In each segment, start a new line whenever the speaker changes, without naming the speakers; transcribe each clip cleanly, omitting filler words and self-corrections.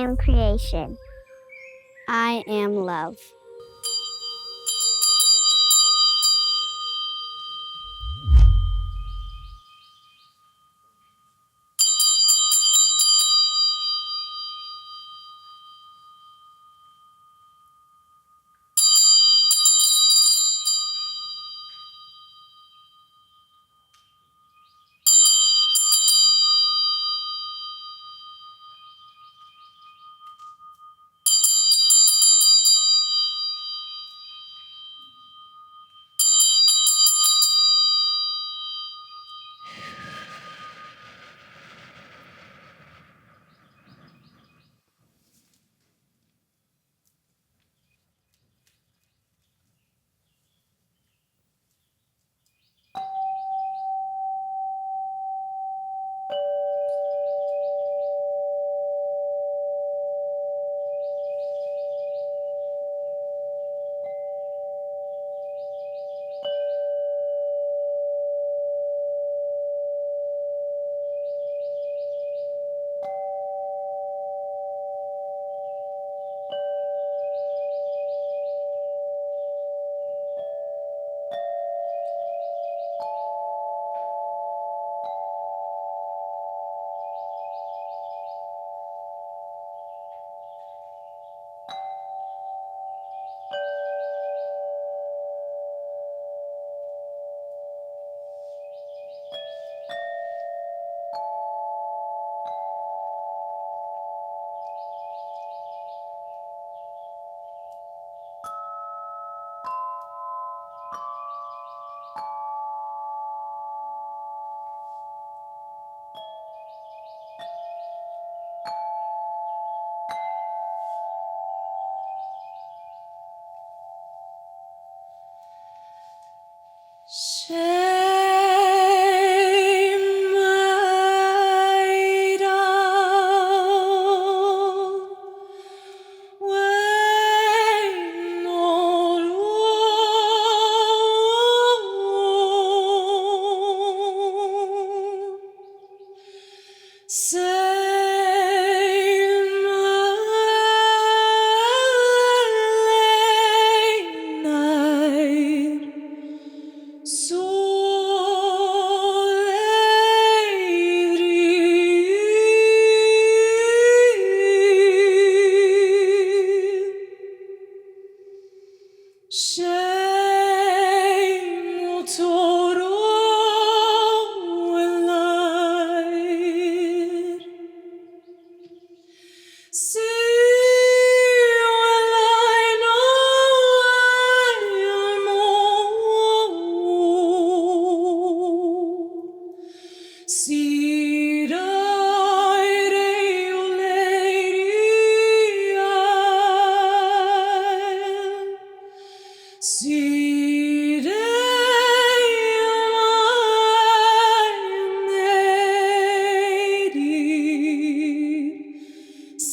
am creation. I am love.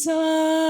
So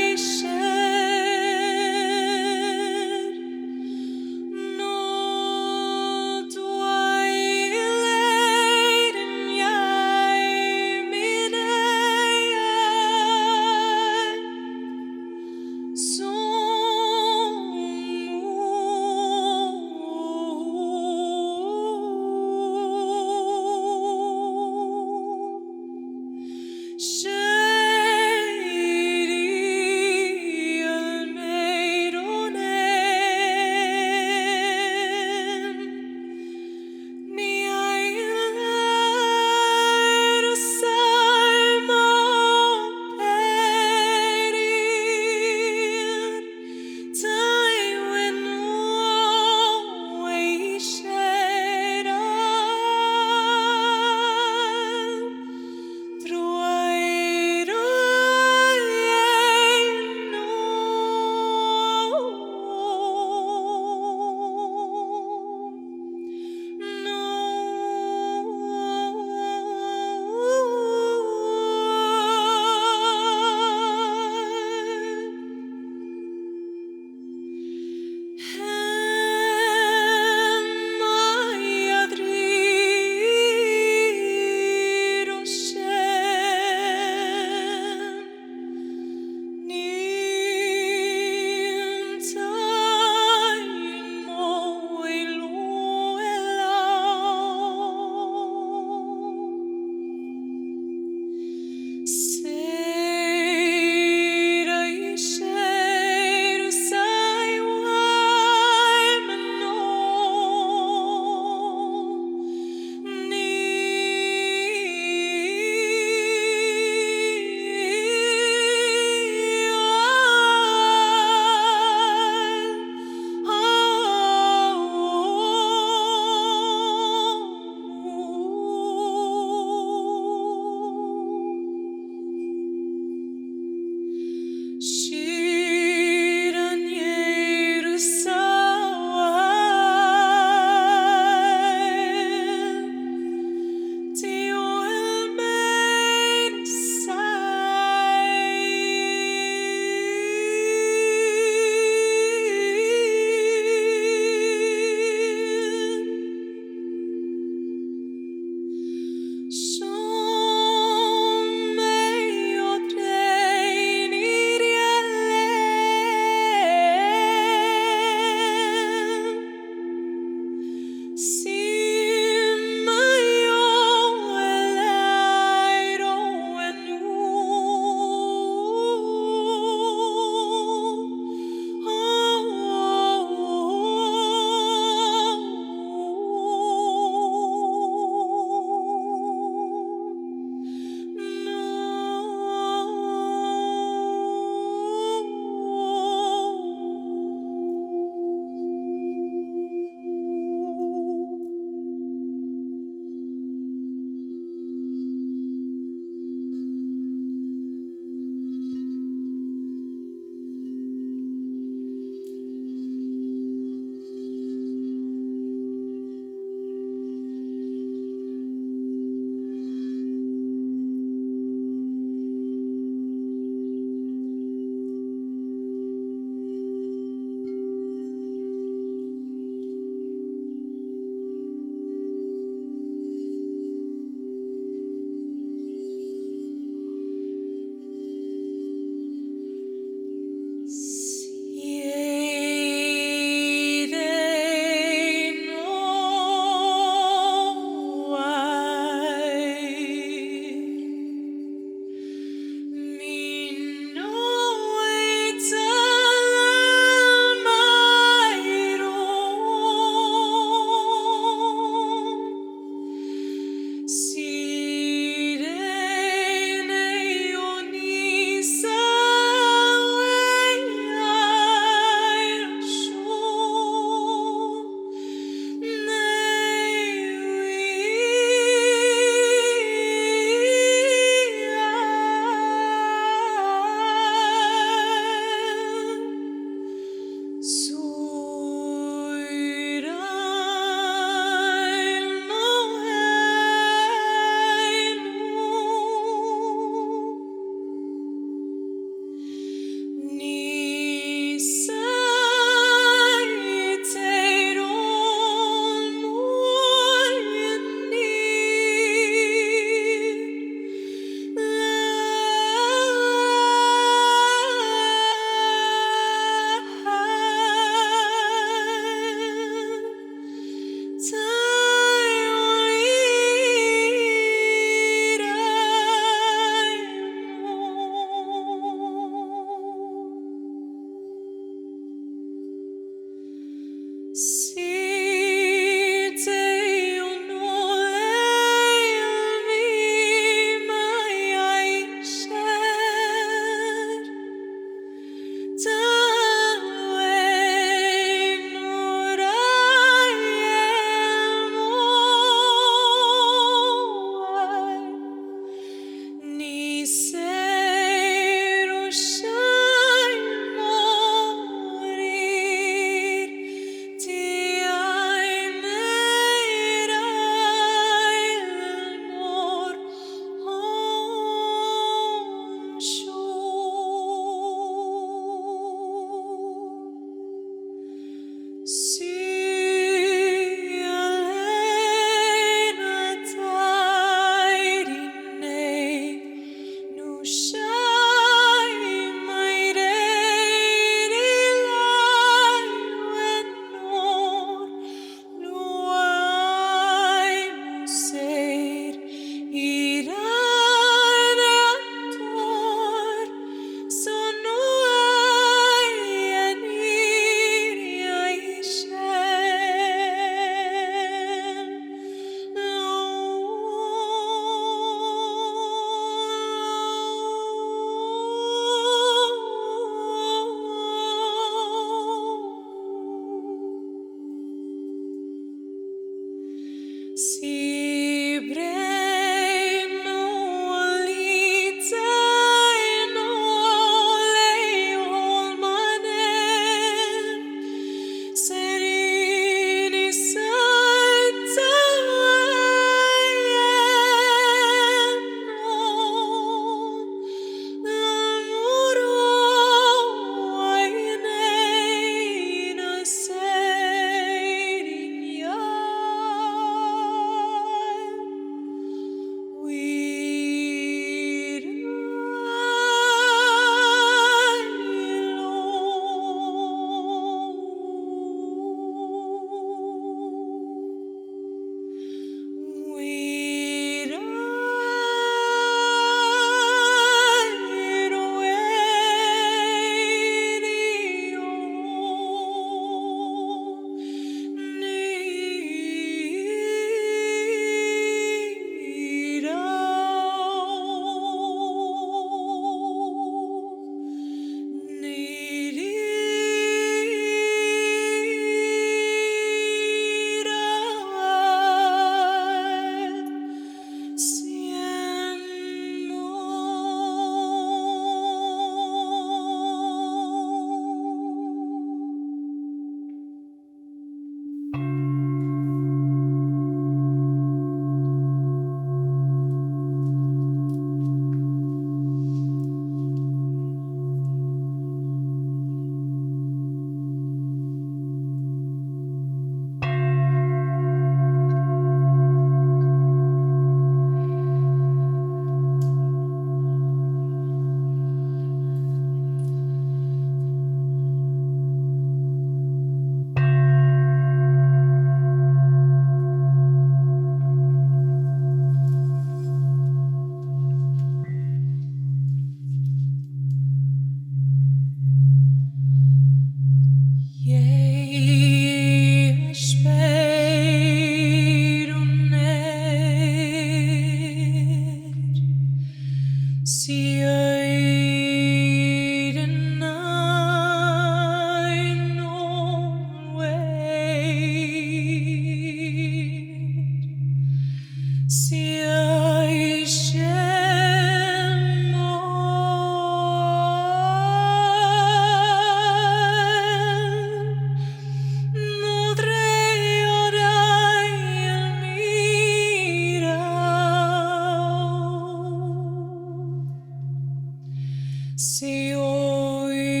Se oirei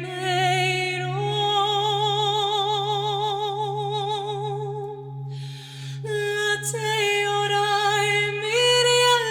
neiro late orai mirialeira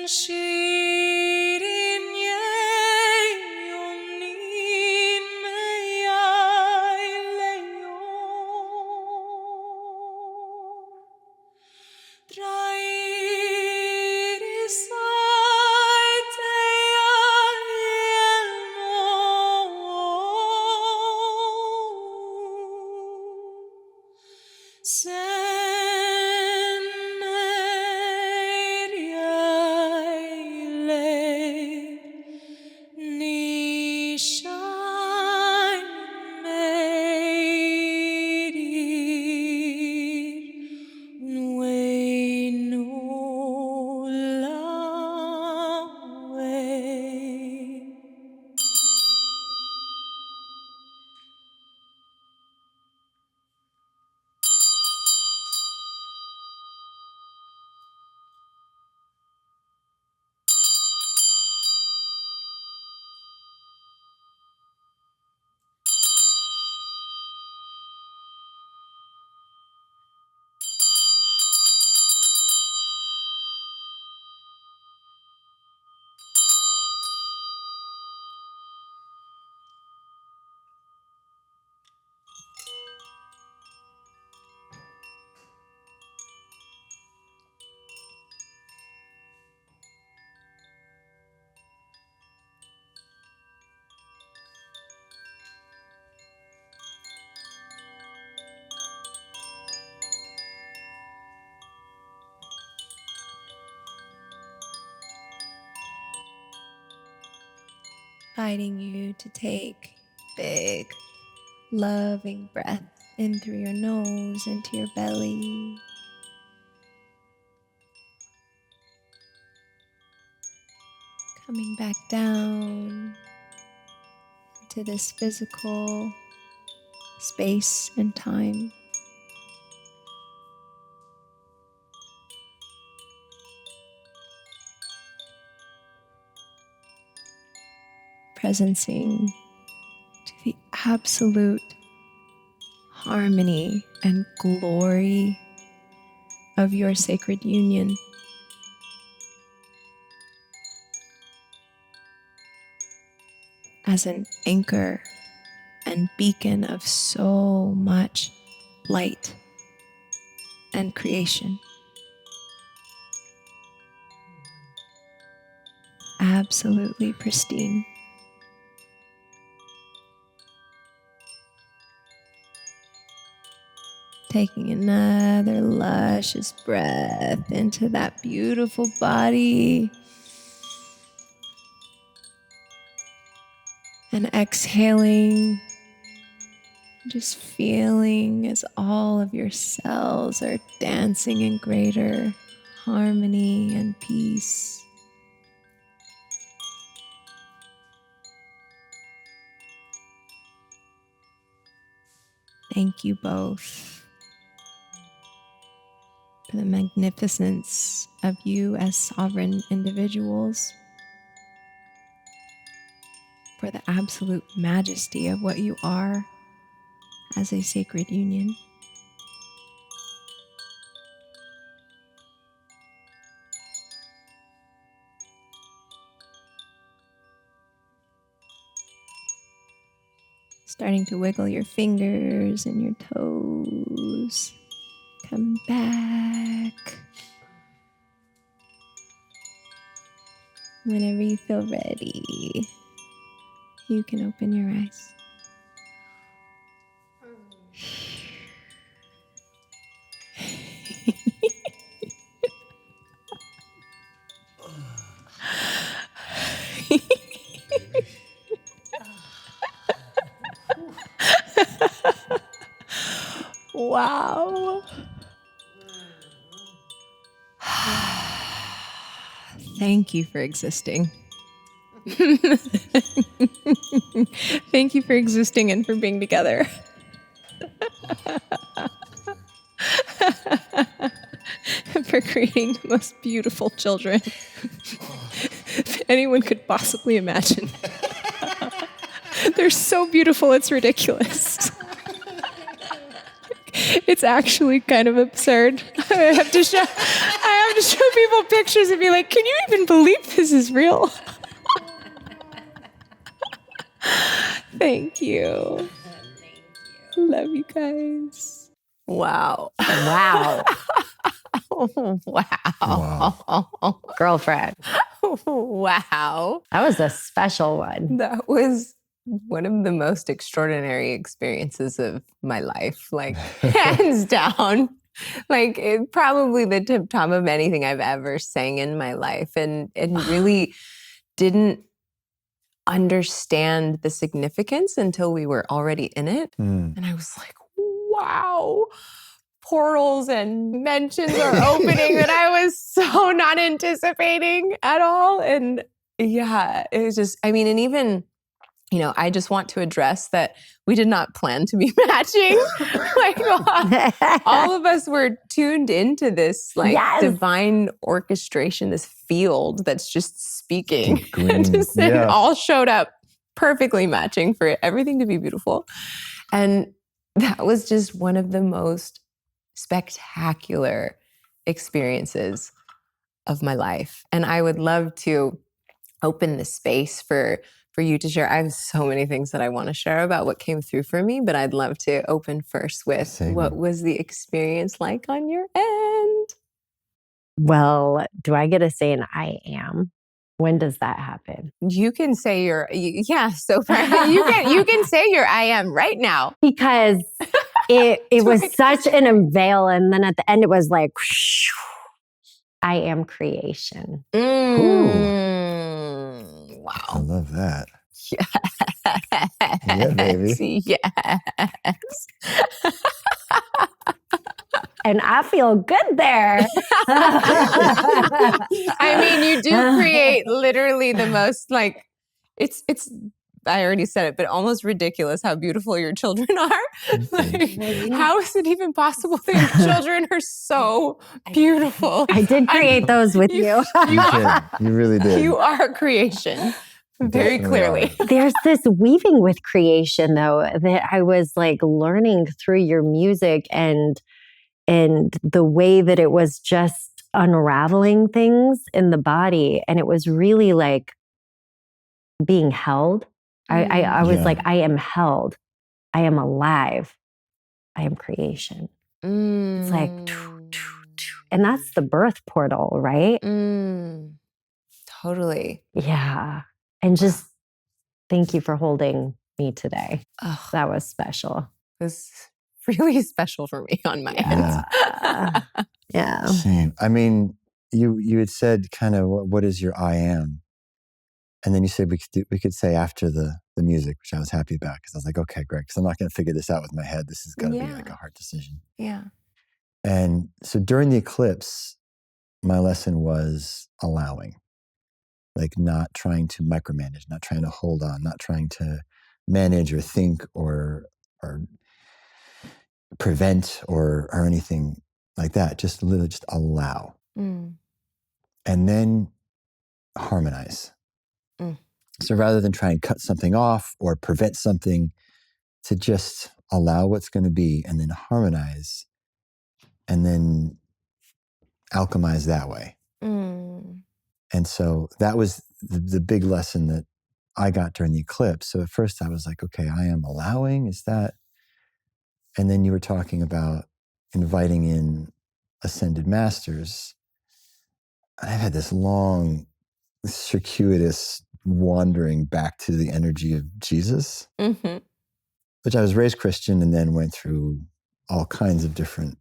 shirin ye yonin meyai leyo trairi saite
inviting you to take big, loving breath in through your nose into your belly. Coming back down to this physical space and time. Presencing to the absolute harmony and glory of your sacred union. As an anchor and beacon of so much light and creation. Absolutely pristine. Taking another luscious breath into that beautiful body. And exhaling, just feeling as all of your cells are dancing in greater harmony and peace. Thank you both for the magnificence of you as sovereign individuals, for the absolute majesty of what you are as a sacred union. Starting to wiggle your fingers and your toes. Come back. Whenever you feel ready, you can open your eyes. Wow. Thank you for existing. Thank you for existing and for being together. For creating the most beautiful children anyone could possibly imagine. They're so beautiful, it's ridiculous. It's actually kind of absurd. I have
to show people pictures and be like, can you even believe this is real? Thank you. Love you guys.
Wow.
Wow.
Wow.
Girlfriend.
Wow.
That was a special one.
That was one of the most extraordinary experiences of my life, like hands down. Like probably the top of anything I've ever sang in my life, and really didn't understand the significance until we were already in it. And I was like, wow, portals and dimensions are opening that I was so not anticipating at all. And yeah, it was just, I mean, and even, you know, I just want to address that we did not plan to be matching. Like all of us were tuned into this like divine orchestration, this field that's just speaking. And just it all showed up perfectly matching for everything to be beautiful. And that was just one of the most spectacular experiences of my life. And I would love to open the space for you to share. I have so many things that I want to share about what came through for me, but I'd love to open first with what was the experience like on your end?
Well, do I get to say an I am? When does that happen?
You can say so far. You can say your I am right now.
Because it was such an unveil, and then at the end it was like, I am creation.
Wow.
I love that.
Yes.
Yeah, baby.
Yes.
And I feel good there.
I mean, you do create literally the most like, it's, I already said it, but almost ridiculous how beautiful your children are. Like, how is it even possible that your children are so beautiful?
I did create those with you.
You really did.
You are a creation. Very clearly.
There's this weaving with creation, though, that I was like learning through your music and the way that it was just unraveling things in the body. And it was really like being held. I was like, I am held. I am alive. I am creation. It's like, and that's the birth portal, right?
Totally.
Yeah. And just thank you for holding me today. Oh, that was special.
It was really special for me on my end.
Yeah.
Same. I mean, you had said kind of what is your I am? And then you said we could say after the music, which I was happy about because I was like, okay, great, because I'm not going to figure this out with my head. This is going to be like a hard decision.
Yeah.
And so during the eclipse, my lesson was allowing, like not trying to micromanage, not trying to hold on, not trying to manage or think or prevent or anything like that. Just literally just allow. And then harmonize. So rather than try and cut something off or prevent something, to just allow what's going to be and then harmonize and then alchemize that way. And so that was the big lesson that I got during the eclipse. So at first I was like, okay, I am allowing, is that? And then you were talking about inviting in ascended masters. I've had this long, circuitous wandering back to the energy of Jesus, which I was raised Christian and then went through all kinds of different,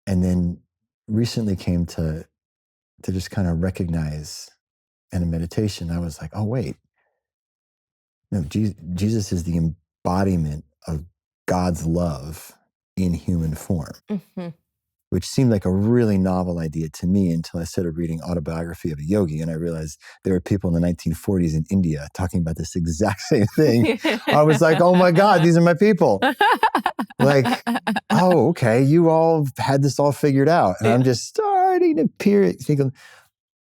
and then recently came to just kind of recognize in a meditation, I was like, oh, wait, no, Jesus is the embodiment of God's love in human form, which seemed like a really novel idea to me until I started reading Autobiography of a Yogi, and I realized there were people in the 1940s in India talking about this exact same thing. I was like, oh my God, these are my people. Like, oh, okay, you all had this all figured out. And I'm just starting to think of,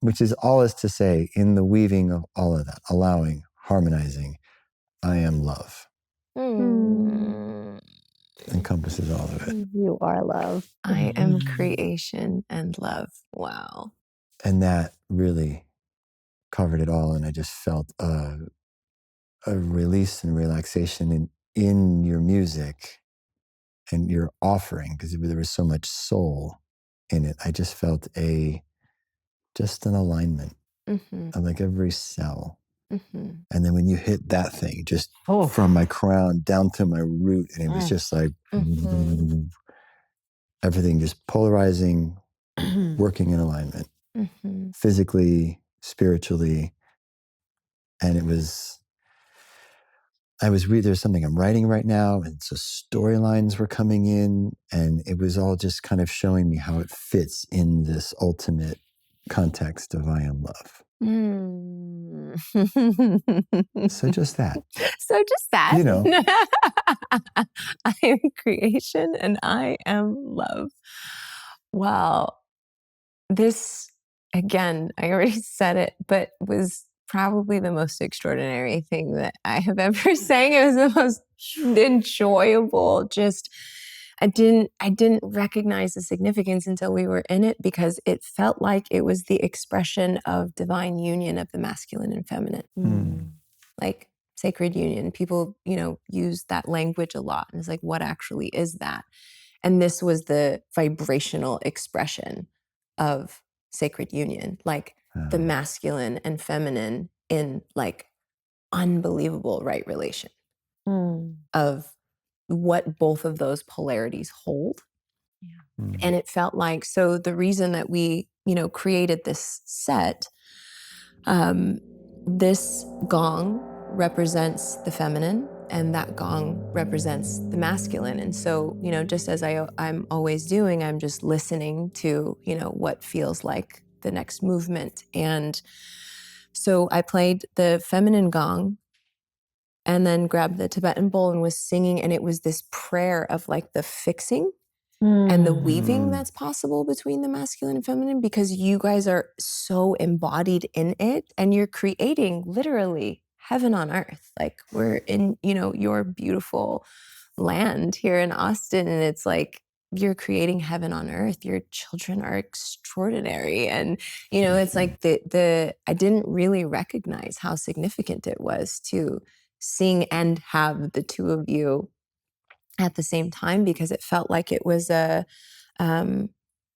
which is all is to say, in the weaving of all of that, allowing, harmonizing, I am love. encompasses all of it.
You are love.
I am creation and love. Wow.
And that really covered it all. And I just felt a release and relaxation in your music and your offering, because there was so much soul in it. I just felt just an alignment of like every cell. And then when you hit that thing, just from my crown down to my root, and it was just like everything just polarizing, working in alignment, physically, spiritually. And there's something I'm writing right now, and so storylines were coming in, and it was all just kind of showing me how it fits in this ultimate context of I am love. So just that.
You know. I am creation and I am love. Wow. This, again, I already said it, but was probably the most extraordinary thing that I have ever sang. It was the most enjoyable. I didn't recognize the significance until we were in it, because it felt like it was the expression of divine union of the masculine and feminine. Like sacred union. People, use that language a lot. And it's like, what actually is that? And this was the vibrational expression of sacred union, like the masculine and feminine in like unbelievable right relation of what both of those polarities hold. And it felt like, so the reason that we, created this set, this gong represents the feminine and that gong represents the masculine. And so, just as I'm always doing, I'm just listening to, what feels like the next movement. And so I played the feminine gong and then grabbed the Tibetan bowl and was singing. And it was this prayer of like the fixing and the weaving that's possible between the masculine and feminine, because you guys are so embodied in it and you're creating literally heaven on earth. Like we're in, your beautiful land here in Austin, and it's like you're creating heaven on earth. Your children are extraordinary. And, it's like I didn't really recognize how significant it was to sing and have the two of you at the same time, because it felt like it was a reweaving,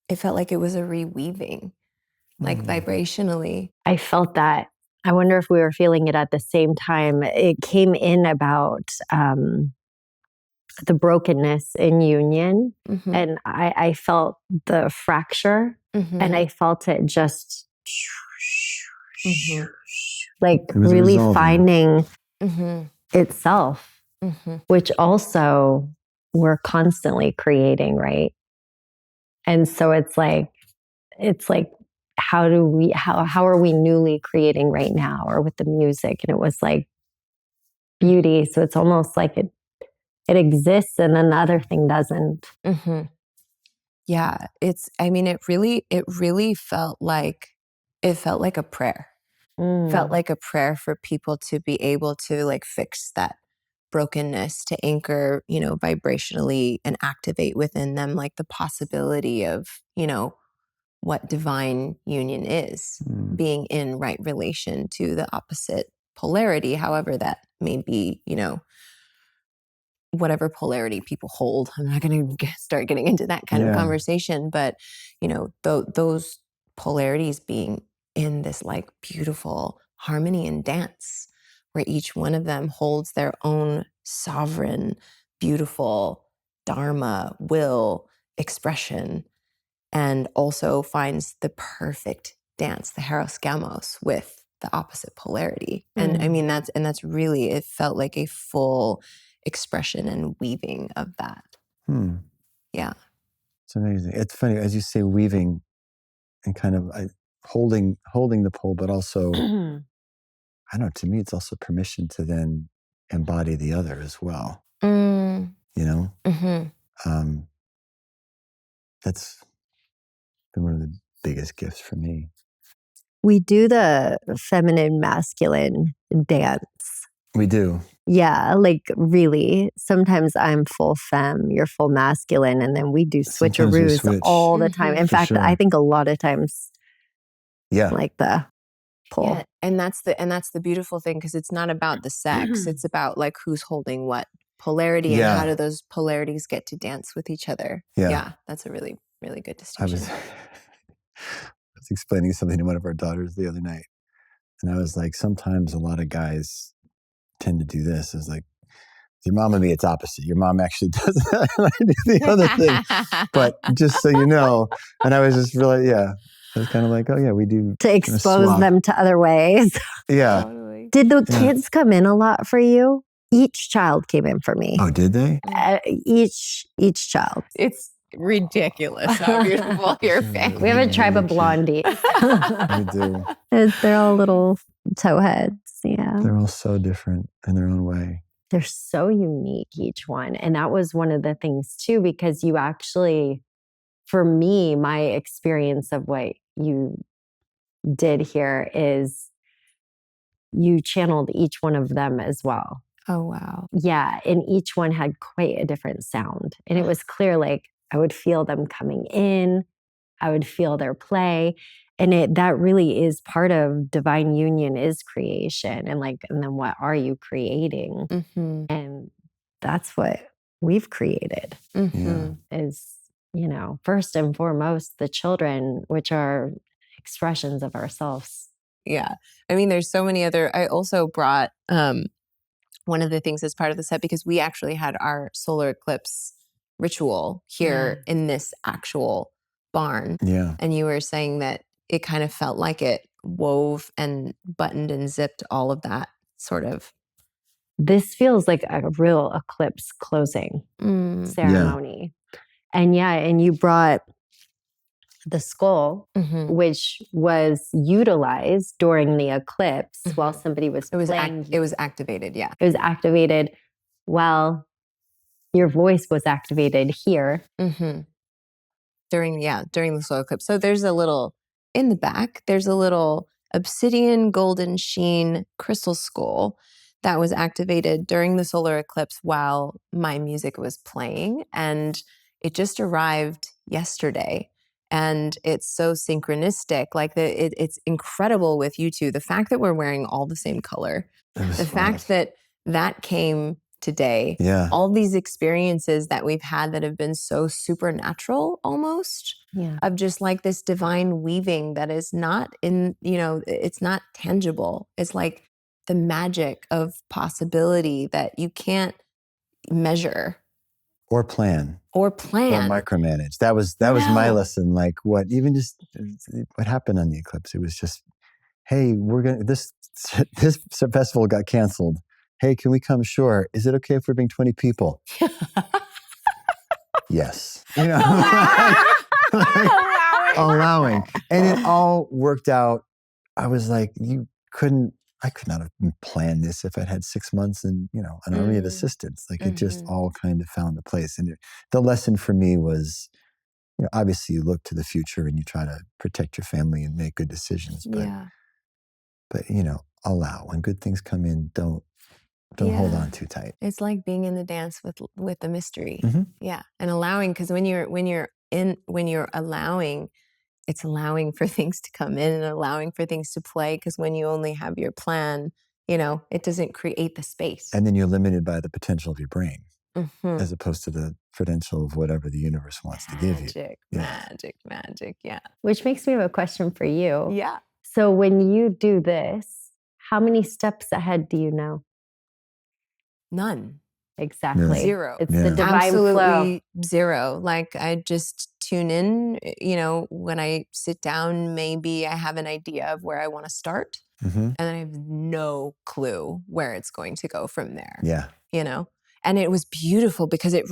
like vibrationally.
I felt that. I wonder if we were feeling it at the same time. It came in about the brokenness in union, and I felt the fracture, and I felt it just like really finding itself. Which also we're constantly creating, right? And so it's like, how are we newly creating right now, or with the music? And it was like beauty. So it's almost like it exists and then the other thing doesn't.
Yeah. It really felt like a prayer. Felt like a prayer for people to be able to like fix that brokenness, to anchor, vibrationally and activate within them like the possibility of, what divine union is, being in right relation to the opposite polarity, however that may be, whatever polarity people hold. I'm not going to start getting into that kind of conversation, but, those polarities being in this like beautiful harmony and dance, where each one of them holds their own sovereign, beautiful dharma, will, expression, and also finds the perfect dance, the hieroskamos, with the opposite polarity. And I mean, that's really, it felt like a full expression and weaving of that. Yeah.
It's amazing. It's funny, as you say, weaving and kind of holding the pole, but also, I don't know, to me, it's also permission to then embody the other as well. That's been one of the biggest gifts for me.
We do the feminine masculine dance.
We do.
Yeah, like really. Sometimes I'm full femme, you're full masculine, and then we do
Sometimes we
switcheroos
switch.
all the time. In
For
fact,
sure.
I think a lot of times,
Yeah.
like the pull.
Yeah, and that's the beautiful thing, because it's not about the sex. It's about like who's holding what polarity and how do those polarities get to dance with each other.
Yeah.
That's a really, really good
I
distinction.
was explaining something to one of our daughters the other night. And I was like, sometimes a lot of guys tend to do this. It's like, your mom and me, it's opposite. Your mom actually does that, and I do the other thing. But just so you know, and I was just really, I was kind of like, oh yeah, we do.
To expose them to other ways.
Yeah.
Totally.
Did the kids come in a lot for you? Each child came in for me.
Oh, did they?
Each child.
It's ridiculous how beautiful your family.
We have a tribe of blondies.
We do.
They're all little towheads. Yeah.
They're all so different in their own way.
They're so unique, each one. And that was one of the things too, because you actually, for me, my experience of what you did here is you channeled each one of them as well.
Oh, wow.
Yeah. And each one had quite a different sound. And it was clear, like, I would feel them coming in, I would feel their play. And that really is part of divine union is creation. And then what are you creating?
Mm-hmm.
And that's what we've created is, first and foremost, the children, which are expressions of ourselves.
Yeah. I mean, there's so many other, I also brought one of the things as part of the set, because we actually had our solar eclipse ritual here in this actual barn.
Yeah.
And you were saying that it kind of felt like it wove and buttoned and zipped all of that sort of.
This feels like a real eclipse closing ceremony. And and you brought the skull, which was utilized during the eclipse while somebody was playing.
It was activated, yeah.
It was activated while your voice was activated here.
During the solar eclipse. So there's in the back, there's a little obsidian golden sheen crystal skull that was activated during the solar eclipse while my music was playing. And it just arrived yesterday. And it's so synchronistic. Like it's incredible with you two. The fact that we're wearing all the same color, the fact that came today, all these experiences that we've had that have been so supernatural almost, of just like this divine weaving that is not it's not tangible. It's like the magic of possibility that you can't measure.
Or plan.
Or
micromanage. That was my lesson. Like what happened on the eclipse? It was just, hey, this festival got canceled. Hey, can we come? Sure. Is it okay if we bring 20 people? Yes. Allowing. And it all worked out. I was like, I could not have planned this if I'd had 6 months and, an army of assistants. Like it just all kind of found a place. And the lesson for me was, obviously you look to the future and you try to protect your family and make good decisions. But allow. When good things come in, don't hold on too tight.
It's like being in the dance with the mystery. Yeah. And allowing, because when you're allowing, it's allowing for things to come in and allowing for things to play. Because when you only have your plan, it doesn't create the space.
And then you're limited by the potential of your brain, as opposed to the potential of whatever the universe wants to give you.
Magic. Yeah.
Which makes me have a question for you.
Yeah.
So when you do this, how many steps ahead do you know?
None.
Exactly.
Zero.
It's the divine flow.
Zero. Like I just tune in, when I sit down, maybe I have an idea of where I want to start. And then I have no clue where it's going to go from there.
Yeah.
And it was beautiful because it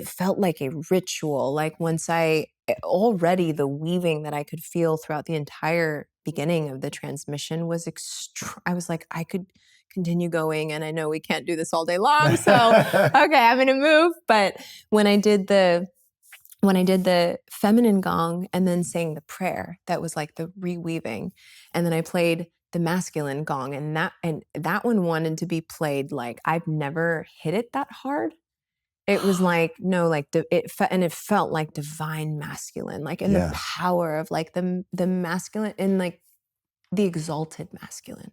felt like a ritual. Like already the weaving that I could feel throughout the entire beginning of the transmission was I was like, I could continue going, and I know we can't do this all day long, so okay, I'm gonna move. But when I did the feminine gong and then sang the prayer, that was like the reweaving, and then I played the masculine gong, and that one wanted to be played like I've never hit it that hard. It was like, no, like it felt like divine masculine, like in the power of like the masculine and like the exalted masculine.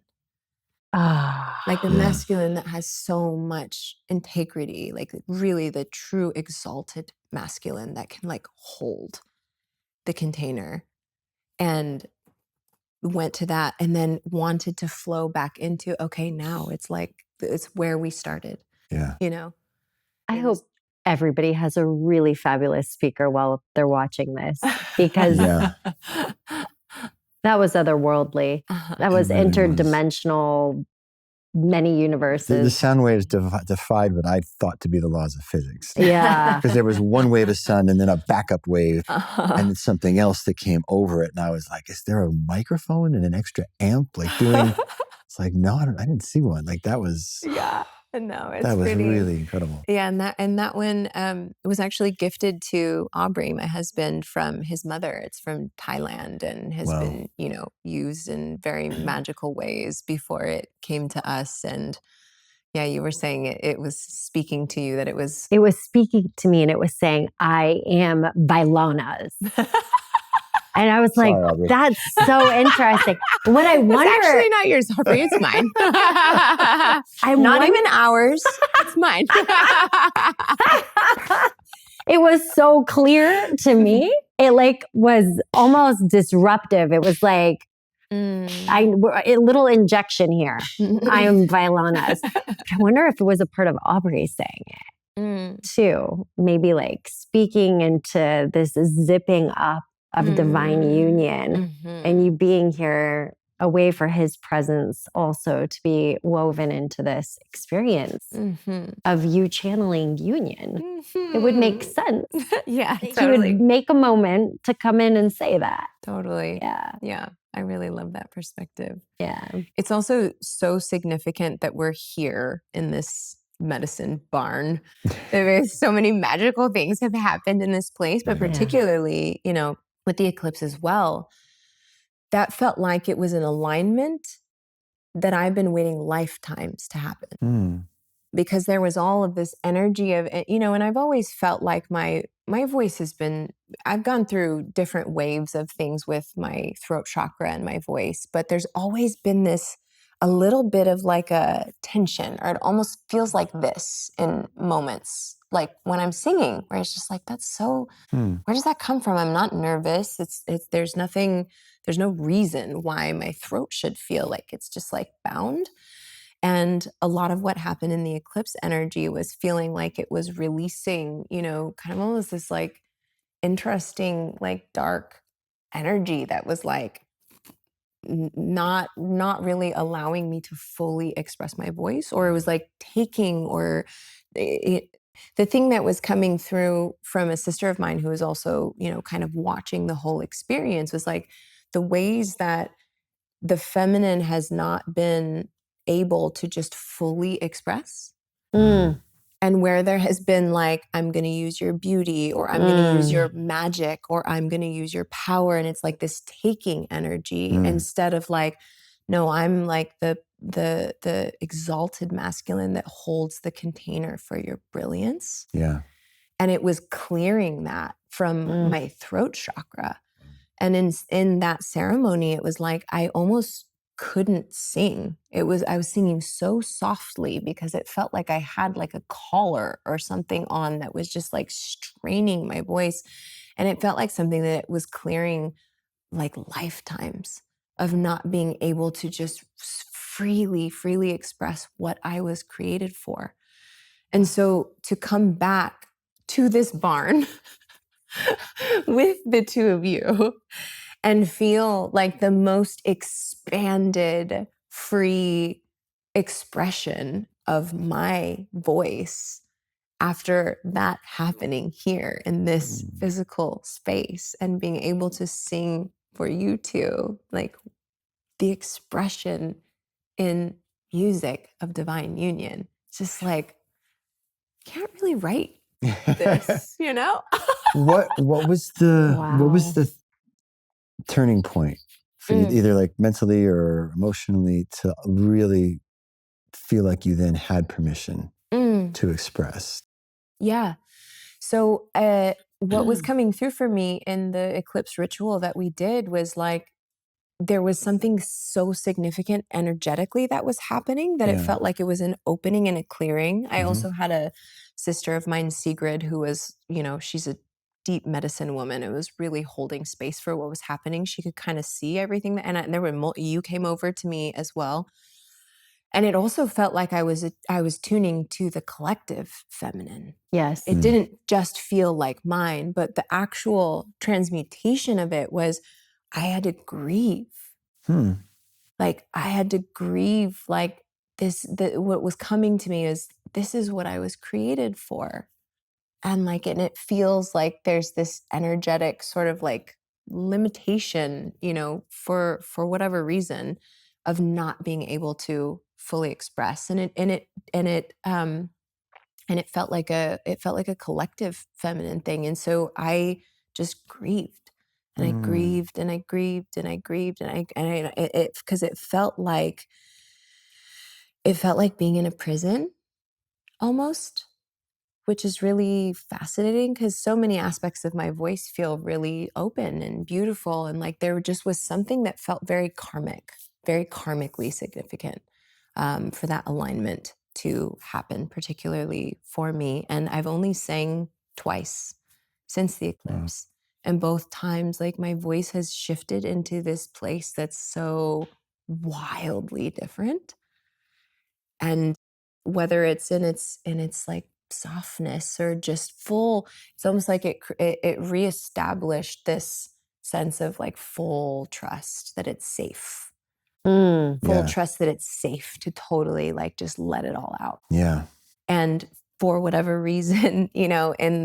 Like the masculine that has so much integrity, like really the true exalted masculine that can like hold the container, and went to that and then wanted to flow back into, okay, now it's like, it's where we started.
Yeah.
You know?
I hope everybody has a really fabulous speaker while they're watching this, because that was otherworldly. That was
really
interdimensional, many universes.
The sound waves defied what I thought to be the laws of physics.
Yeah.
Because there was one wave of sound and then a backup wave and then something else that came over it. And I was like, is there a microphone and an extra amp? Like doing, it's like, no, I didn't see one. Like that was...
Yeah. No, it's
that was
pretty,
really incredible.
Yeah, and that one was actually gifted to Aubrey, my husband, from his mother. It's from Thailand and has been, you know, used in very magical ways before it came to us. And yeah, you were saying it was speaking to you, that it was...
It was speaking to me and it was saying, I am Bailona's. And I was like, that's so interesting. What I wonder...
It's actually not yours, Aubrey. It's mine.
I'm
not even ours. It's mine.
It was so clear to me. It like was almost disruptive. It was like, a little injection here. I am Bailona's. But I wonder if it was a part of Aubrey saying it too. Maybe like speaking into this zipping up of divine union and you being here, a way for his presence also to be woven into this experience of you channeling union. It would make sense.
Yeah,
totally. He would make a moment to come in and say that.
Totally.
Yeah.
Yeah. I really love that perspective.
Yeah.
It's also so significant that we're here in this medicine barn. There's so many magical things have happened in this place, but particularly, you know, with the eclipse as well, that felt like it was an alignment that I've been waiting lifetimes to happen. Because there was all of this energy of, you know, and I've always felt like my voice has been, I've gone through different waves of things with my throat chakra and my voice, but there's always been this, a little bit of like a tension, or it almost feels like this in moments, like when I'm singing, where it's just like, that's so, where does that come from? I'm not nervous. There's no reason why my throat should feel like it's just like bound. And a lot of what happened in the eclipse energy was feeling like it was releasing, you know, kind of almost this like interesting, like dark energy that was like not really allowing me to fully express my voice, or it was like taking, or the thing that was coming through from a sister of mine who was also, you know, kind of watching the whole experience was like the ways that the feminine has not been able to just fully express. And where there has been like, I'm going to use your beauty, or I'm going to use your magic, or I'm going to use your power. And it's like this taking energy instead of like, no, I'm like the exalted masculine that holds the container for your brilliance.
Yeah.
And it was clearing that from my throat chakra. And in that ceremony, it was like, I almost couldn't sing. I was singing so softly because it felt like I had like a collar or something on that was just like straining my voice. And it felt like something that was clearing like lifetimes of not being able to just freely express what I was created for. And so to come back to this barn with the two of you and feel like the most expanded, free expression of my voice after that happening here in this physical space, and being able to sing for you two, like the expression in music of divine union. It's just like, can't really write this, you know?
What was the turning point for you, either like mentally or emotionally, to really feel like you then had permission to express?
Yeah. So what was coming through for me in the eclipse ritual that we did was like, there was something so significant energetically that was happening that it felt like it was an opening and a clearing. I also had a sister of mine, Sigrid, who was, she's a deep medicine woman. It was really holding space for what was happening. She could kind of see everything. You came over to me as well. And it also felt like I was tuning to the collective feminine.
Yes.
It didn't just feel like mine, but the actual transmutation of it was I had to grieve. Like I had to grieve like this, what was coming to me is this is what I was created for. And like, and it feels like there's this energetic sort of like limitation, for whatever reason of not being able to fully express. And it felt like a collective feminine thing. And so I just grieved and I grieved and I grieved and I grieved because it felt like being in a prison almost, which is really fascinating because so many aspects of my voice feel really open and beautiful. And like there just was something that felt very karmic, very karmically significant for that alignment to happen, particularly for me. And I've only sang twice since the eclipse. And both times, like my voice has shifted into this place that's so wildly different. And whether it's in its like softness or just full, it's almost like it reestablished this sense of like full trust that it's safe. Full trust that it's safe to totally like just let it all out.
Yeah.
And for whatever reason, in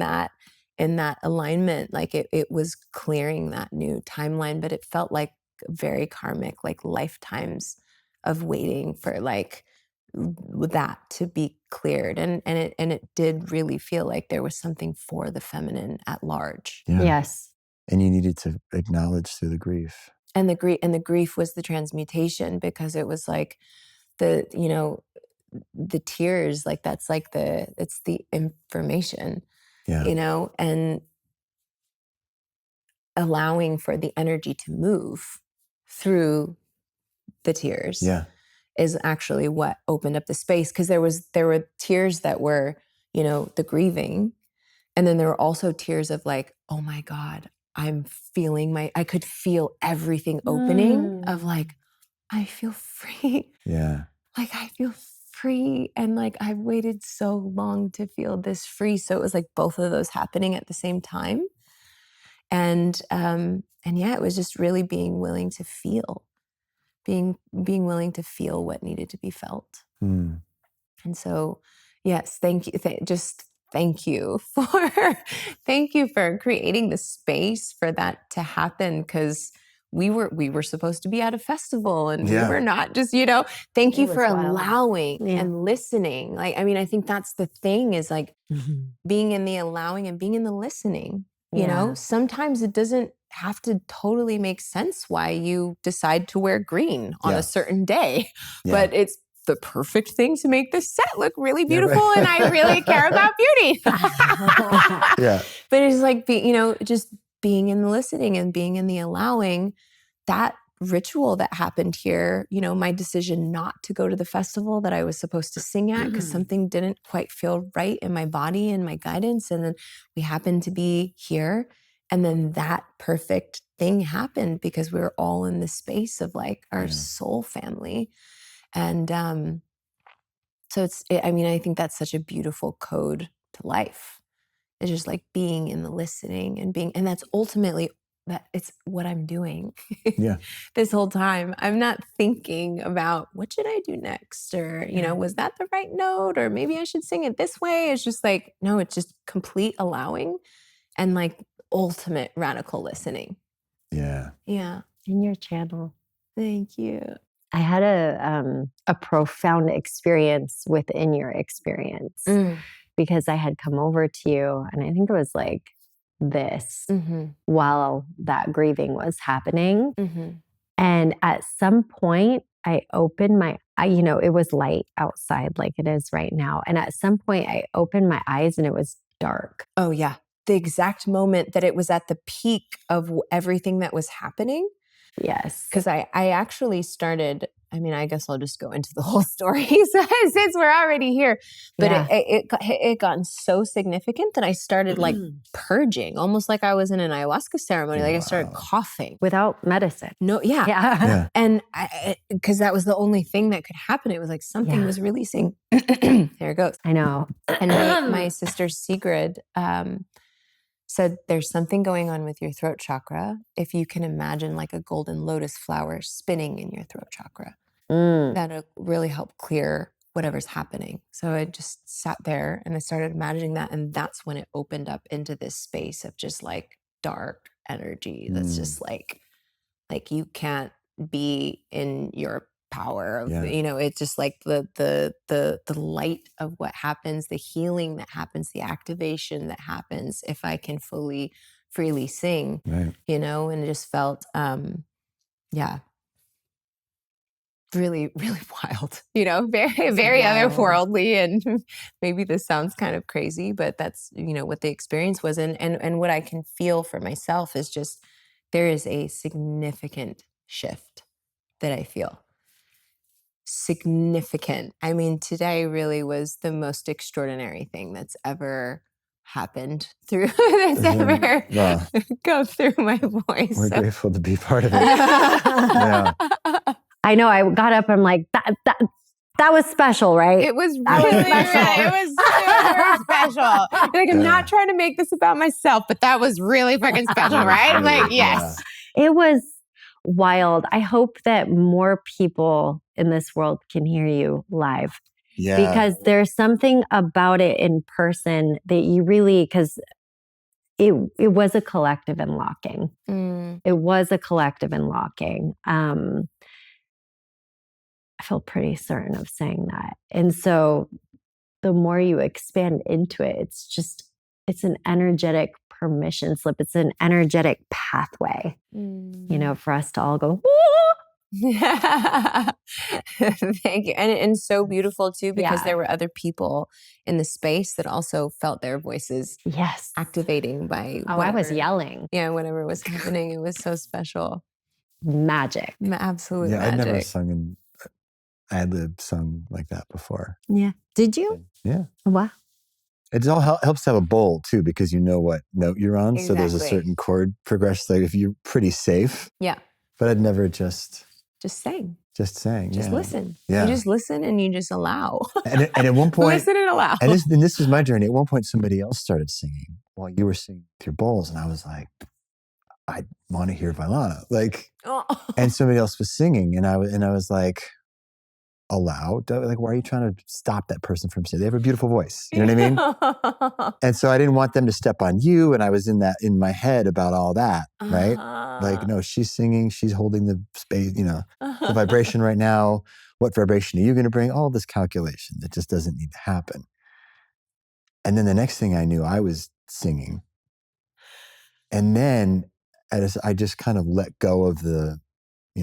that alignment, like it was clearing that new timeline, but it felt like very karmic, like lifetimes of waiting for like that to be cleared. And it did really feel like there was something for the feminine at large.
Yeah.
Yes.
And you needed to acknowledge through the grief.
And the grief was the transmutation, because it was like the tears, like that's like it's the information, and allowing for the energy to move through the tears is actually what opened up the space. Because there were tears that were, the grieving. And then there were also tears of like, oh my God, I could feel everything opening of like, I feel free.
Yeah.
Like I feel free. And like, I've waited so long to feel this free. So it was like both of those happening at the same time. And yeah, it was just really being willing to feel, being willing to feel what needed to be felt. And so, yes, thank you. Thank you for creating the space for that to happen, because we were supposed to be at a festival and we were not just, thank you for allowing and listening. Like, I mean, I think that's the thing is like being in the allowing and being in the listening, sometimes it doesn't have to totally make sense why you decide to wear green on a certain day, but it's the perfect thing to make this set look really beautiful. And I really care about beauty. But it's like, just being in the listening and being in the allowing. That ritual that happened here, my decision not to go to the festival that I was supposed to sing at because something didn't quite feel right in my body and my guidance. And then we happened to be here. And then that perfect thing happened because we were all in this space of like our soul family. And so I think that's such a beautiful code to life. It's just like being in the listening and that's ultimately that it's what I'm doing this whole time. I'm not thinking about what should I do next or, was that the right note or maybe I should sing it this way. It's just like, no, it's just complete allowing and like ultimate radical listening.
Yeah.
Yeah.
In your channel.
Thank you.
I had a profound experience within your experience because I had come over to you and I think it was like this while that grieving was happening. And at some point, I opened it was light outside like it is right now. And at some point, I opened my eyes and it was dark.
Oh, yeah. The exact moment that it was at the peak of everything that was happening.
Yes.
Because I actually started, I guess I'll just go into the whole story since we're already here. But
Yeah.
it gotten so significant that I started like purging, almost like I was in an ayahuasca ceremony. Like I started coughing.
Without medicine.
No, yeah.
Yeah.
And because that was the only thing that could happen. It was like something was releasing. There it goes.
I know.
And my sister Sigrid said, there's something going on with your throat chakra. If you can imagine like a golden lotus flower spinning in your throat chakra, that'll really help clear whatever's happening. So I just sat there and I started imagining that. And that's when it opened up into this space of just like dark energy. That's just like you can't be in your power of, it's just like the light of what happens, the healing that happens, the activation that happens if I can freely sing, and it just felt, really, really wild, very, very otherworldly. And maybe this sounds kind of crazy, but that's, what the experience was. And what I can feel for myself is just, there is a significant shift that I feel. Significant. Today really was the most extraordinary thing that's ever happened ever go through my voice.
We're grateful to be part of it. Yeah.
I know. I got up. I'm like, that was special, right?
It was really special. It was super special. Like, I'm not trying to make this about myself, but that was really fucking special, right? Like, yes.
It was wild. I hope that more people in this world can hear you live.
Yeah.
Because there's something about it in person that you really, because it was a collective unlocking. It was a collective unlocking. I feel pretty certain of saying that. And so the more you expand into it, it's an energetic permission slip. It's an energetic pathway, for us to all go,
yeah. Thank you. And so beautiful too, because there were other people in the space that also felt their voices activating by
I was yelling.
Yeah, whatever was happening. It was so special.
Magic.
Absolute
magic.
I'd
never sung in ad-lib sung like that before.
Yeah. Did you?
Yeah.
Wow.
It all helps to have a bowl too, because you know what note you're on.
Exactly.
So there's a certain chord progression. Like if you're pretty safe.
Yeah.
But I'd never just
sang.
Just sang.
Just listen.
Yeah.
You just listen and you just allow.
And at one point,
listen and allow.
And this is my journey. At one point, somebody else started singing while you were singing with your bowls, and I was like, I want to hear Vailana. Like, and somebody else was singing, and I was like, allow. Like, why are you trying to stop that person from singing? They have a beautiful voice. You know what I mean? And so I didn't want them to step on you, and I was in my head about all that, right? Like, no, she's singing, she's holding the space, the vibration right now. What vibration are you going to bring? All this calculation that just doesn't need to happen. And then the next thing I knew, I was singing. And then I just kind of let go of the,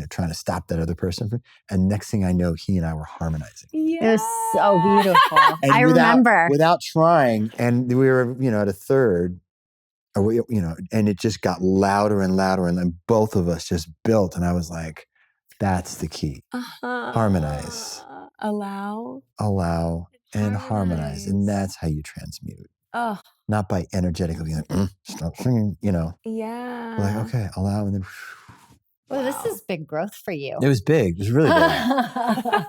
trying to stop that other person. And next thing I know, he and I were harmonizing.
Yeah. It was so beautiful. I remember.
Without trying. And we were, at a third, and it just got louder and louder. And then both of us just built. And I was like, that's the key. Harmonize.
Allow.
And harmonize. And that's how you transmute. Not by energetically being like, stop singing,
Yeah.
Like, okay, allow, and then.
Well, this is big growth for you.
It was big. It was really big.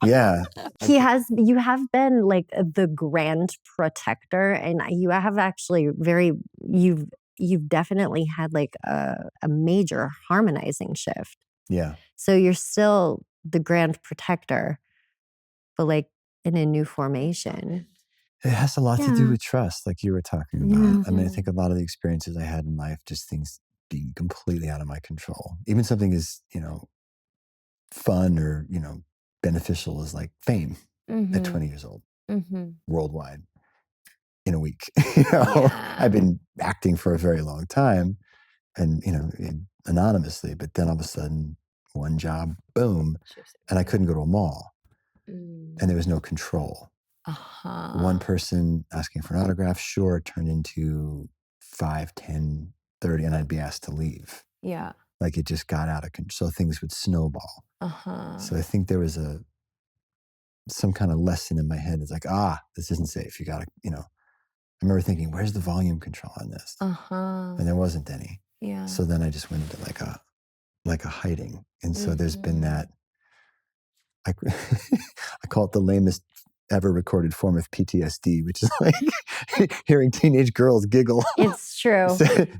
Yeah.
You have been like the grand protector, and you have actually you've definitely had like a major harmonizing shift.
Yeah.
So you're still the grand protector, but like in a new formation.
It has a lot to do with trust, like you were talking about. I think a lot of the experiences I had in life, just things being completely out of my control. Even something as, fun or, beneficial as like fame at 20 years old, worldwide, in a week. I've been acting for a very long time and, anonymously, but then all of a sudden one job, boom. And I couldn't go to a mall. And there was no control. One person asking for an autograph, sure, turned into 5, 10, 30, and I'd be asked to leave.
Yeah.
Like it just got out of control. So things would snowball. So I think there was some kind of lesson in my head. It's like, this isn't safe. You gotta, I remember thinking, where's the volume control on this? And there wasn't any.
Yeah.
So then I just went into like a hiding. And so there's been that, I call it the lamest ever recorded form of PTSD, which is like hearing teenage girls giggle.
It's true.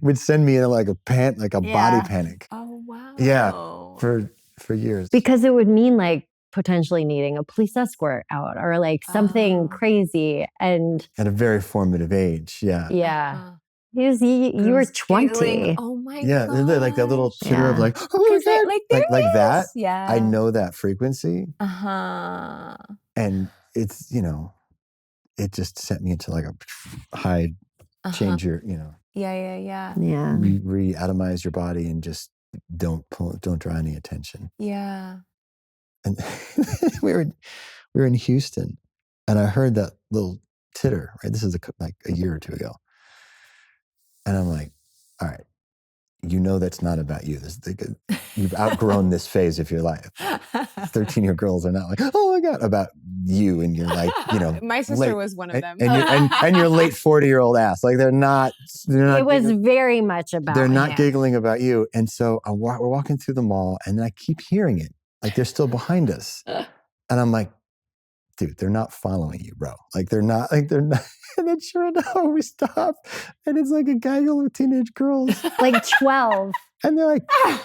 Would send me into like a body panic.
Oh, wow.
Yeah, for years.
Because it would mean like potentially needing a police escort out or like something crazy. And
at a very formative age, yeah.
Yeah. You were 20.
Giggling. Oh my God.
Yeah, like that little titter of like, oh my God. Like that.
Yeah.
I know that frequency.
Uh-huh.
And it's, it just sent me into like a hide, change your,
Yeah.
re-atomize your body and just don't draw any attention.
Yeah.
And we were in Houston, and I heard that little titter. Right, this is like a year or two ago, and I'm like, all right, that's not about you. You've outgrown this phase of your life. 13-year girls are not like, oh my God, about you and your like,
My sister was one of them.
and your late 40-year-old ass. Like they're not.
It was very much about.
They're not giggling about you. And so we're walking through the mall, and I keep hearing it. Like they're still behind us, and I'm like, dude, they're not following you, bro. Like they're not. And then sure enough, we stop, and it's like a gaggle of teenage girls,
like 12.
And they're like,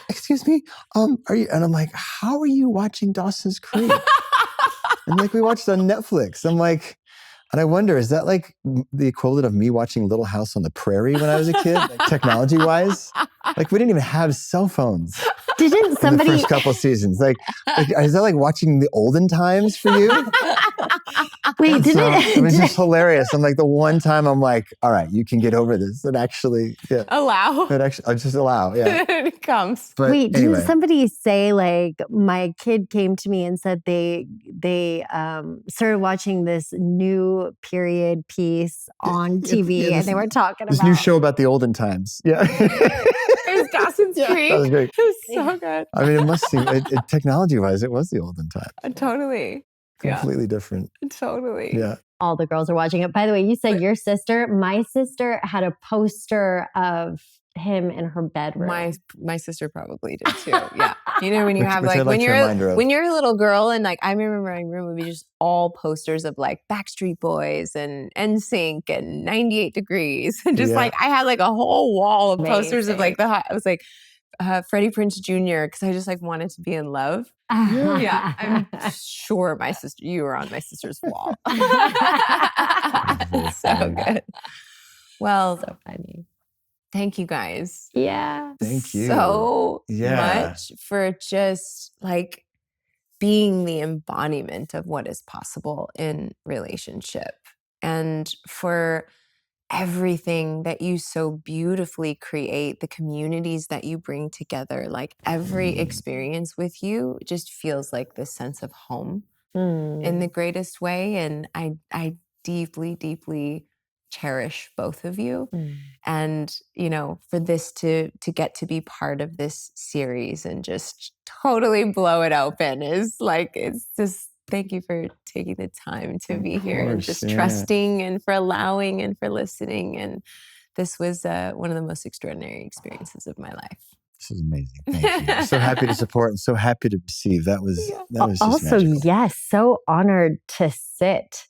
excuse me, are you? And I'm like, how are you watching Dawson's Creek? And like, we watched it on Netflix. I'm like, and I wonder, is that like the equivalent of me watching Little House on the Prairie when I was a kid, like technology-wise? Like, we didn't even have cell phones.
Didn't somebody...
in the first couple seasons. Like, is that like watching the olden times for you?
Wait,
it was just hilarious. I'm like, the one time I'm like, all right, you can get over this. And actually, yeah.
Allow.
I'll just allow, yeah.
It comes.
But
wait,
anyway.
Didn't somebody say like, my kid came to me and said they started watching this new period piece on TV and they were talking about...
This new show about the olden times. Yeah.
It was Dawson's Creek.
That was great.
It was so good.
I mean, it must seem, technology-wise, it was the olden times.
Totally.
Completely different.
Totally.
Yeah.
All the girls are watching it. By the way, you said your sister. My sister had a poster of him in her bedroom.
My sister probably did too. Yeah. When you have like,
when
you're a little girl, and like, I remember my room would be just all posters of like Backstreet Boys and NSYNC and 98 Degrees. And just like, I had like a whole wall of posters of like I was like, Freddie Prinze Jr. because I just like wanted to be in love. Yeah, I'm sure you were on my sister's wall. So good. Well,
so funny.
Thank you guys.
Yeah.
Thank you
so much for just like being the embodiment of what is possible in relationship, and for everything that you so beautifully create, the communities that you bring together. Like every experience with you just feels like this sense of home in the greatest way. And I deeply, deeply cherish both of you. And, for this to get to be part of this series and just totally blow it open is like, it's just, thank you for taking the time to be here and just trusting and for allowing and for listening. And this was one of the most extraordinary experiences of my life.
This is amazing. Thank you. I'm so happy to support and so happy to receive. That was just
also
magical.
Yes, so honored to sit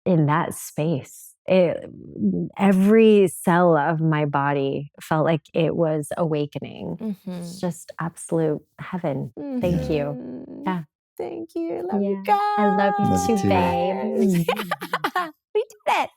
in that space. Every cell of my body felt like it was awakening. It's just absolute heaven. Thank you. Yeah.
Thank you. Love you guys.
I love you too, babe.
We did it.